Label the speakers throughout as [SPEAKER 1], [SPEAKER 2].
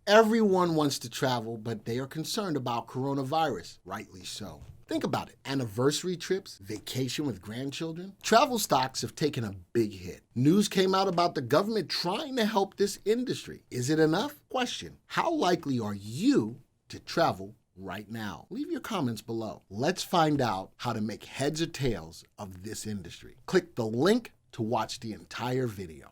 [SPEAKER 1] Everyone wants to travel, but they are concerned about coronavirus, rightly so. Think about it. Anniversary trips, vacation with grandchildren. Travel stocks have taken a big hit. News came out about the government trying to help this industry. Is it enough? Question. How likely are you to travel right now? Leave your comments below. Let's find out how to make heads or tails of this industry. Click the link to watch the entire video.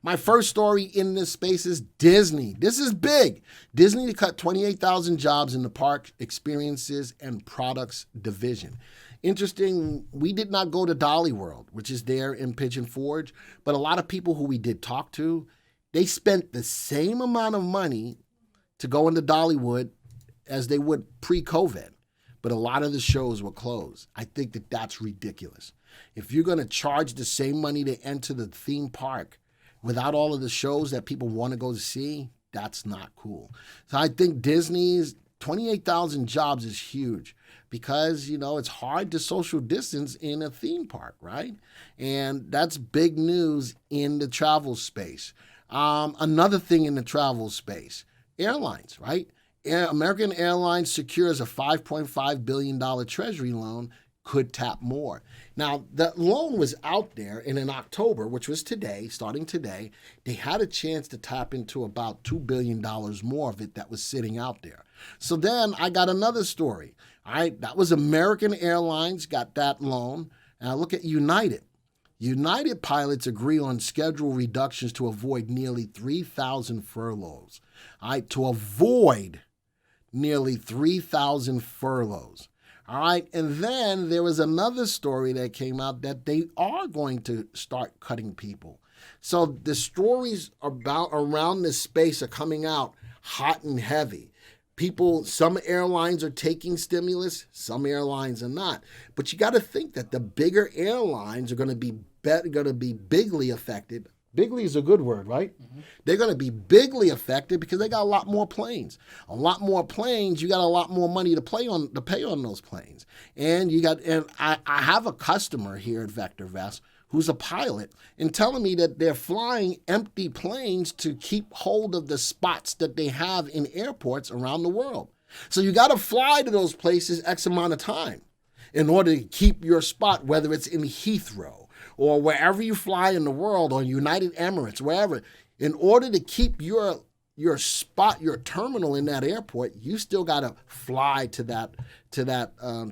[SPEAKER 1] My first story in this space is Disney. This is big. Disney to cut 28,000 jobs in the park experiences and products division. Interesting, we did not go to Dolly World, which is there in Pigeon Forge, but a lot of people who we did talk to, they spent the same amount of money to go into Dollywood as they would pre-COVID, but a lot of the shows were closed. I think that that's ridiculous. If you're going to charge the same money to enter the theme park without all of the shows that people want to go to see, that's not cool. So I think Disney's 28,000 jobs is huge because, it's hard to social distance in a theme park, right? And that's big news in the travel space. Another thing in the travel space, airlines, right? American Airlines secures a $5.5 billion treasury loan, could tap more. Now, that loan was out there, and in October, which was today, starting today, they had a chance to tap into about $2 billion more of it that was sitting out there. So then I got another story. All right, that was American Airlines got that loan. Now look at United. United pilots agree on schedule reductions to avoid nearly 3,000 furloughs. All right, to avoid nearly 3,000 furloughs. All right, and then there was another story that came out that they are going to start cutting people. So the stories around this space are coming out hot and heavy. Some airlines are taking stimulus, some airlines are not. But you got to think that the bigger airlines are going to be bigly affected. Bigly is a good word, right? Mm-hmm. They're going to be bigly affected because they got a lot more planes. A lot more planes, you got a lot more money to pay on those planes. And I have a customer here at VectorVest who's a pilot and telling me that they're flying empty planes to keep hold of the spots that they have in airports around the world. So you got to fly to those places X amount of time in order to keep your spot, whether it's in Heathrow or wherever you fly in the world, or United Emirates, wherever. In order to keep your spot, your terminal in that airport, you still got to fly to that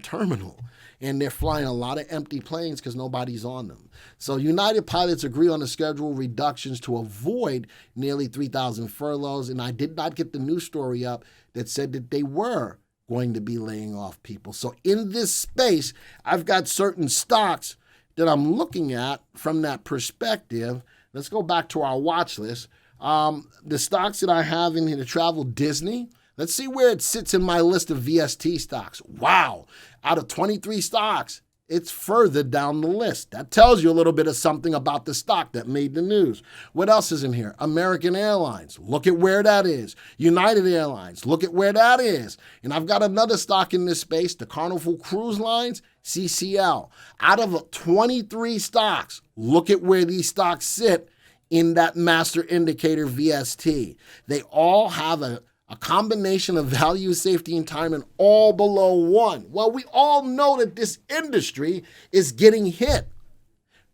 [SPEAKER 1] terminal. And they're flying a lot of empty planes because nobody's on them. So United pilots agree on the schedule reductions to avoid nearly 3,000 furloughs. And I did not get the news story up that said that they were going to be laying off people. So in this space, I've got certain stocks that I'm looking at from that perspective. Let's go back to our watch list. The stocks that I have in here to travel, Disney. Let's see where it sits in my list of VST stocks. Wow. Out of 23 stocks, it's further down the list. That tells you a little bit of something about the stock that made the news. What else is in here? American Airlines. Look at where that is. United Airlines. Look at where that is. And I've got another stock in this space, the Carnival Cruise Lines, CCL. Out of 23 stocks, look at where these stocks sit in that master indicator VST. They all have a combination of value, safety, and time, and all below one. Well, we all know that this industry is getting hit,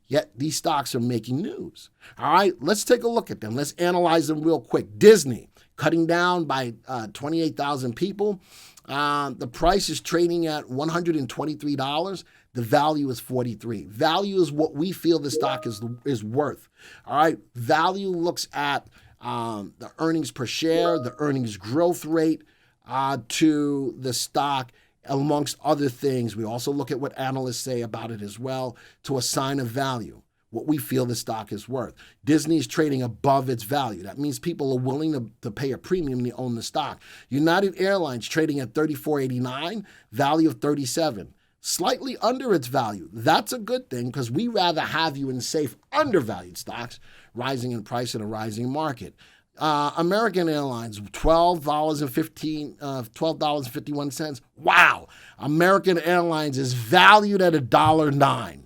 [SPEAKER 1] yet these stocks are making news. All right, let's take a look at them. Let's analyze them real quick. Disney, cutting down by 28,000 people. The price is trading at $123. The value is $43. Value is what we feel the stock is worth. All right, value looks at the earnings per share, the earnings growth rate to the stock, amongst other things. We also look at what analysts say about it as well to assign a value, what we feel the stock is worth. Disney is trading above its value. That means people are willing to pay a premium to own the stock. United Airlines trading at $34.89, value of $37. Slightly under its value. That's a good thing because we rather have you in safe undervalued stocks rising in price in a rising market. American Airlines, $12.51. Wow. American Airlines is valued at $1.09.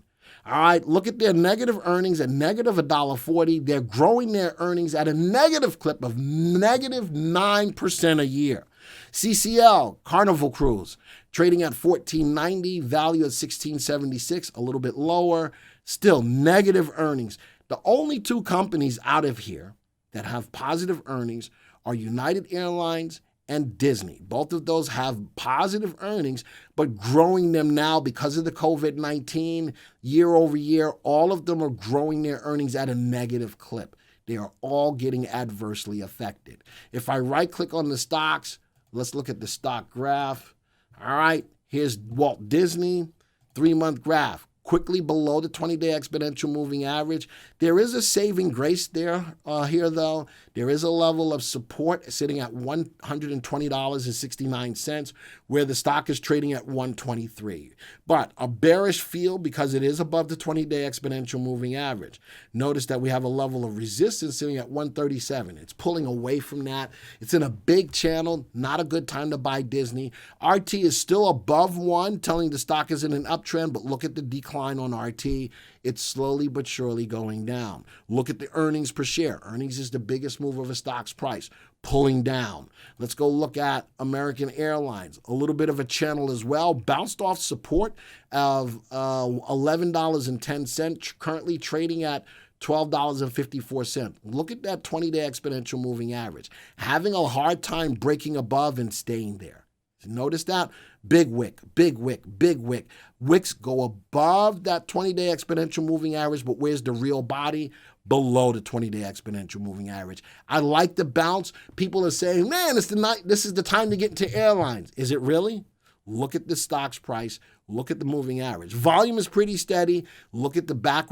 [SPEAKER 1] All right, look at their negative earnings at negative $1.40. They're growing their earnings at a negative clip of negative 9% a year. CCL, Carnival Cruise, trading at $14.90, value at $16.76, a little bit lower, still negative earnings. The only two companies out of here that have positive earnings are United Airlines and Disney. Both of those have positive earnings, but growing them now because of the COVID-19 year over year, all of them are growing their earnings at a negative clip. They are all getting adversely affected. If I right-click on the stocks, let's look at the stock graph. All right, here's Walt Disney, 3-month graph. Quickly below the 20-day exponential moving average. There is a saving grace there here, though. There is a level of support sitting at $120.69, where the stock is trading at $123. But a bearish feel because it is above the 20-day exponential moving average. Notice that we have a level of resistance sitting at 137. It's pulling away from that. It's in a big channel. Not a good time to buy Disney. RT is still above 1, telling the stock is in an uptrend, but look at the decline on RT. It's slowly but surely going down. Look at the earnings per share. Earnings is the biggest move of a stock's price, pulling down. Let's go look at American Airlines. A little bit of a channel as well. Bounced off support of $11.10, currently trading at $12.54. Look at that 20-day exponential moving average. Having a hard time breaking above and staying there. Notice that? Big wick, big wick, big wick. Wicks go above that 20-day exponential moving average, but where's the real body? Below the 20-day exponential moving average. I like the bounce. People are saying, man, this is the time to get into airlines. Is it really? Look at the stock's price. Look at the moving average. Volume is pretty steady. Look at the back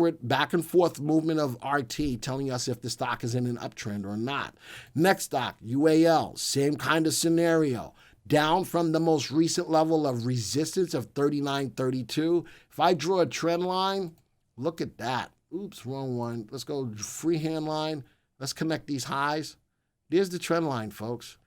[SPEAKER 1] and forth movement of RT, telling us if the stock is in an uptrend or not. Next stock, UAL, same kind of scenario. Down from the most recent level of resistance of 39.32. If I draw a trend line, look at that. Oops, wrong one. Let's go freehand line. Let's connect these highs. There's the trend line, folks.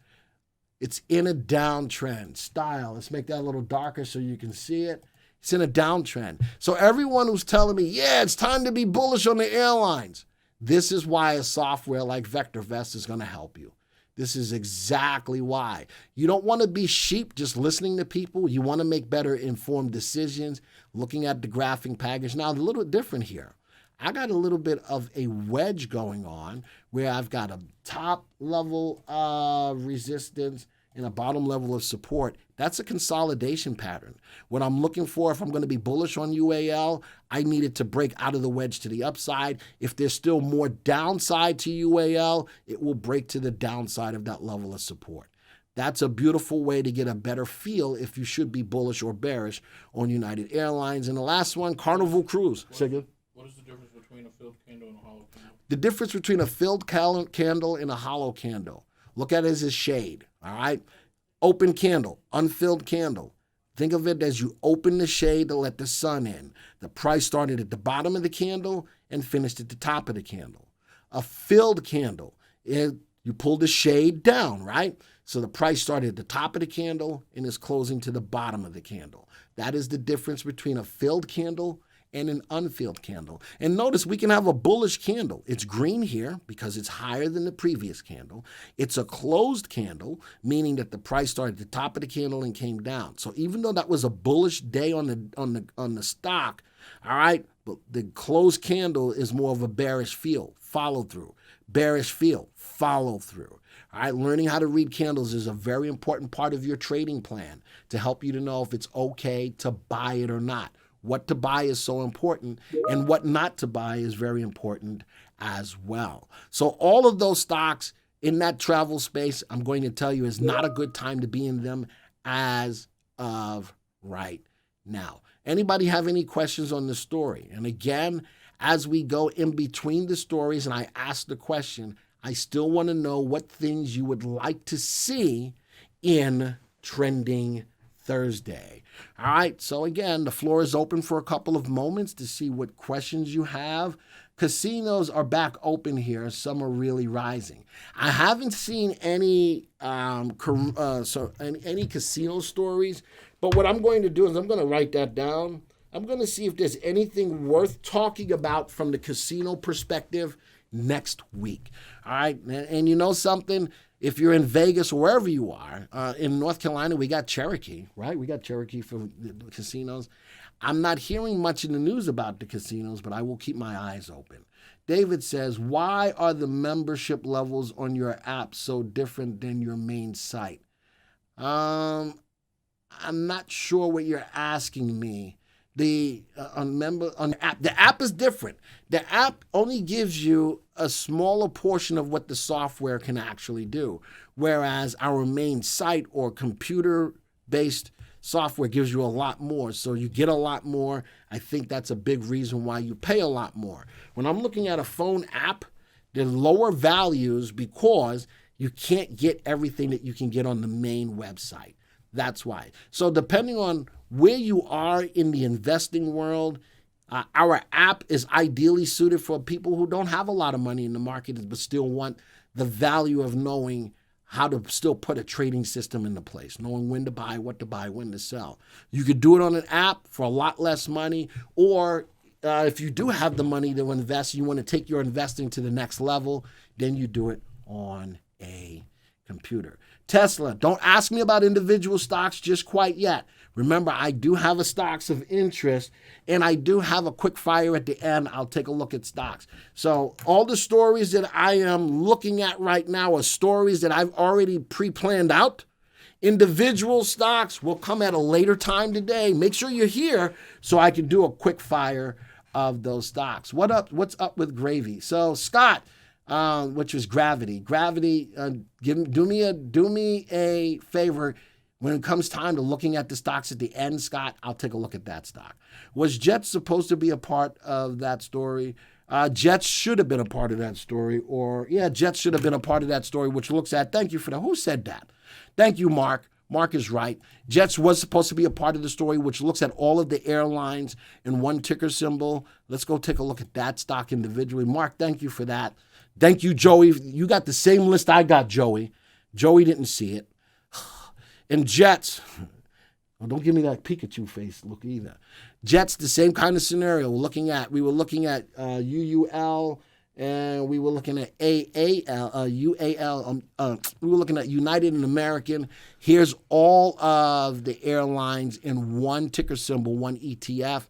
[SPEAKER 1] It's in a downtrend style. Let's make that a little darker so you can see it. It's in a downtrend. So everyone who's telling me, yeah, it's time to be bullish on the airlines, this is why a software like VectorVest is going to help you. This is exactly why. You don't want to be sheep just listening to people. You want to make better informed decisions, looking at the graphing package. Now, a little bit different here. I got a little bit of a wedge going on where I've got a top level of resistance and a bottom level of support. That's a consolidation pattern. What I'm looking for, if I'm going to be bullish on UAL, I need it to break out of the wedge to the upside. If there's still more downside to UAL, it will break to the downside of that level of support. That's a beautiful way to get a better feel if you should be bullish or bearish on United Airlines. And the last one, Carnival Cruise.
[SPEAKER 2] What is the difference between a filled candle and a hollow candle?
[SPEAKER 1] The difference between a filled candle and a hollow candle. Look at it as a shade, all right? Open candle, unfilled candle. Think of it as you open the shade to let the sun in. The price started at the bottom of the candle and finished at the top of the candle. A filled candle, you pull the shade down, right? So the price started at the top of the candle and is closing to the bottom of the candle. That is the difference between a filled candle and an unfilled candle. And notice we can have a bullish candle. It's green here because it's higher than the previous candle. It's a closed candle, meaning that the price started at the top of the candle and came down. So even though that was a bullish day on the stock, all right, but the closed candle is more of a bearish feel, follow through. Bearish feel, follow through. All right, learning how to read candles is a very important part of your trading plan to help you to know if it's okay to buy it or not. What to buy is so important, and what not to buy is very important as well. So all of those stocks in that travel space, I'm going to tell you, is not a good time to be in them as of right now. Anybody have any questions on the story? And again, as we go in between the stories and I ask the question, I still want to know what things you would like to see in Trending Thursday. All right, so again, the floor is open for a couple of moments to see what questions you have. casinos are back open here. Some are really rising. I haven't seen any any casino stories, but what I'm going to do is I'm going to write that down. I'm going to see if there's anything worth talking about from the casino perspective next week. All right, and you know something? If you're in Vegas or wherever you are, in North Carolina, we got Cherokee, right? We got Cherokee for the casinos. I'm not hearing much in the news about the casinos, but I will keep my eyes open. David says, why are the membership levels on your app so different than your main site? I'm not sure what you're asking me. The app is different. The app only gives you a smaller portion of what the software can actually do, whereas our main site or computer-based software gives you a lot more. So you get a lot more. I think that's a big reason why you pay a lot more. When I'm looking at a phone app, they're lower values because you can't get everything that you can get on the main website. That's why. So depending on where you are in the investing world, our app is ideally suited for people who don't have a lot of money in the market but still want the value of knowing how to still put a trading system into place, knowing when to buy, what to buy, when to sell. You could do it on an app for a lot less money, or if you do have the money to invest, you want to take your investing to the next level, then you do it on a computer. Tesla, don't ask me about individual stocks just quite yet. Remember, I do have a stocks of interest, and I do have a quick fire at the end. I'll take a look at stocks. So all the stories that I am looking at right now are stories that I've already pre-planned out. Individual stocks will come at a later time today. Make sure you're here so I can do a quick fire of those stocks. What's up with gravy? So Scott, which was Gravity. Gravity, do me a favor. When it comes time to looking at the stocks at the end, Scott, I'll take a look at that stock. Was Jets supposed to be a part of that story? Jets should have been a part of that story. Jets should have been a part of that story, which looks at, thank you for that. Who said that? Thank you, Mark. Mark is right. Jets was supposed to be a part of the story, which looks at all of the airlines in one ticker symbol. Let's go take a look at that stock individually. Mark, thank you for that. Thank you, Joey. You got the same list I got, Joey. Joey didn't see it. And Jets, well, don't give me that Pikachu face look either. Jets, the same kind of scenario. We were looking at UUL, and we were looking at AAL, UAL. We were looking at United and American. Here's all of the airlines in one ticker symbol, one ETF.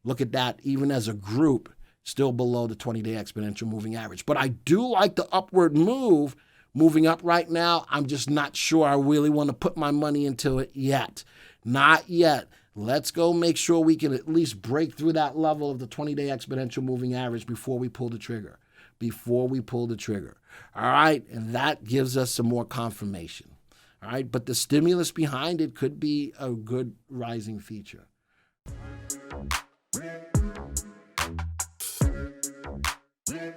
[SPEAKER 1] Look at that, even as a group, still below the 20-day exponential moving average. But I do like the upward move. Moving up right now, I'm just not sure I really want to put my money into it yet. Not yet. Let's go make sure we can at least break through that level of the 20-day exponential moving average before we pull the trigger. All right, and that gives us some more confirmation. All right, but the stimulus behind it could be a good rising feature.
[SPEAKER 3] Yeah.